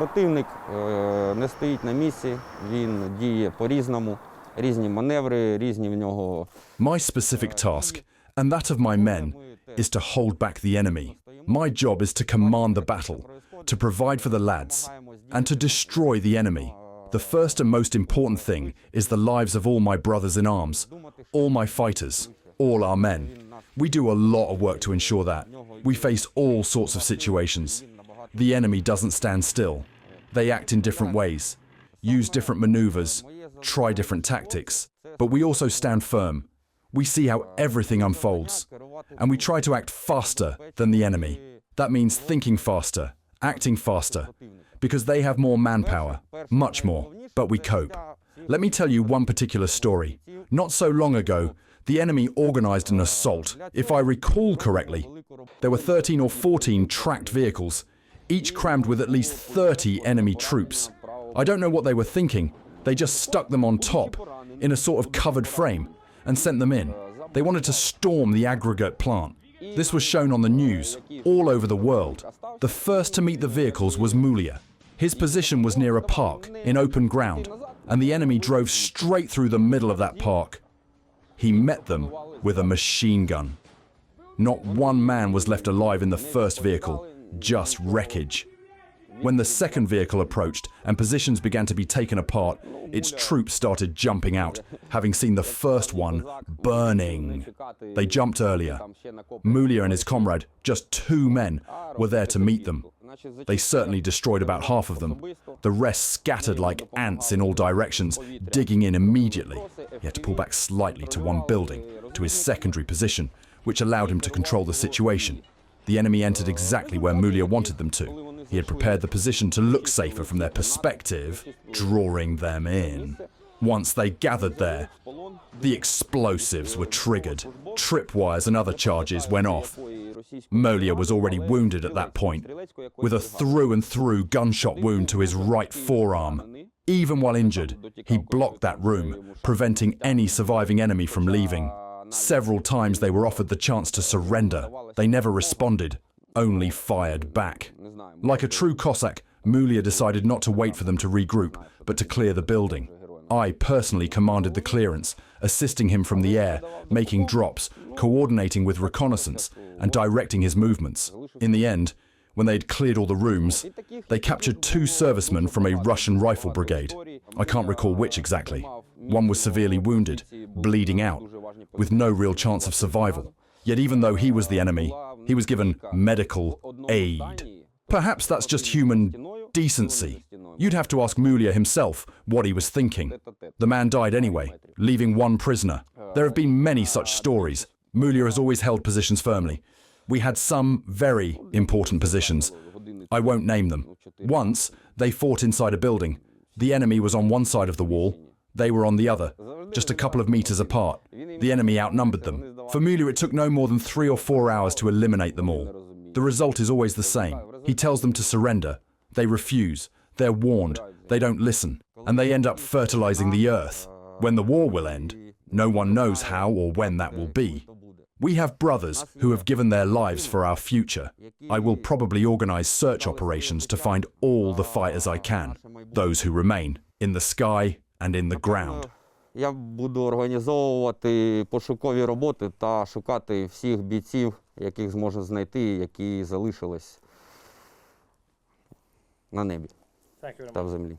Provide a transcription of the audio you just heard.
Противник не стоїть на місці, він діє по-різному, різні маневри, різні в нього. My specific task, and that of my men, is to hold back the enemy. My job is to command the battle, to provide for the lads, and to destroy the enemy. The first and most important thing is the lives of all my brothers in arms, all my fighters, all our men. We do a lot of work to ensure that. We face all sorts of situations. The enemy doesn't stand still. They act in different ways, use different maneuvers, try different tactics, but we also stand firm. We see how everything unfolds, and we try to act faster than the enemy. That means thinking faster, acting faster, because they have more manpower, much more, but we cope. Let me tell you one particular story. Not so long ago, the enemy organized an assault. If I recall correctly, there were 13 or 14 tracked vehicles, each crammed with at least 30 enemy troops. I don't know what they were thinking. They just stuck them on top, in a sort of covered frame, and sent them in. They wanted to storm the aggregate plant. This was shown on the news, all over the world. The first to meet the vehicles was Mulia. His position was near a park, in open ground, and the enemy drove straight through the middle of that park. He met them with a machine gun. Not one man was left alive in the first vehicle, just wreckage. When the second vehicle approached and positions began to be taken apart, its troops started jumping out, having seen the first one burning. They jumped earlier. Mulia and his comrade, just 2 men, were there to meet them. They certainly destroyed about half of them. The rest scattered like ants in all directions, digging in immediately. He had to pull back slightly to one building, to his secondary position, which allowed him to control the situation. The enemy entered exactly where Mulia wanted them to. He had prepared the position to look safer from their perspective, drawing them in. Once they gathered there, the explosives were triggered. Tripwires and other charges went off. Mulia was already wounded at that point, with a through-and-through gunshot wound to his right forearm. Even while injured, he blocked that room, preventing any surviving enemy from leaving. Several times they were offered the chance to surrender. They never responded, only fired back. Like a true Cossack, Mulia decided not to wait for them to regroup, but to clear the building. I personally commanded the clearance, assisting him from the air, making drops, coordinating with reconnaissance, and directing his movements. In the end, when they had cleared all the rooms, they captured 2 servicemen from a Russian rifle brigade. I can't recall which exactly. One was severely wounded, bleeding out, with no real chance of survival. Yet even though he was the enemy, he was given medical aid. Perhaps that's just human decency. You'd have to ask Mulia himself what he was thinking. The man died anyway, leaving 1 prisoner. There have been many such stories. Mulia has always held positions firmly. We had some very important positions. I won't name them. Once, they fought inside a building. The enemy was on one side of the wall. They were on the other, just a couple of meters apart. The enemy outnumbered them. For Mulia, it took no more than 3 or 4 hours to eliminate them all. The result is always the same. He tells them to surrender. They refuse. They're warned. They don't listen. And they end up fertilizing the earth. When the war will end, no one knows how or when that will be. We have brothers who have given their lives for our future. I will probably organize search operations to find all the fighters I can, those who remain, in the sky and in the ground. Я буду організовувати пошукові роботи та шукати всіх бійців, яких зможу знайти, які залишились на небі та в землі.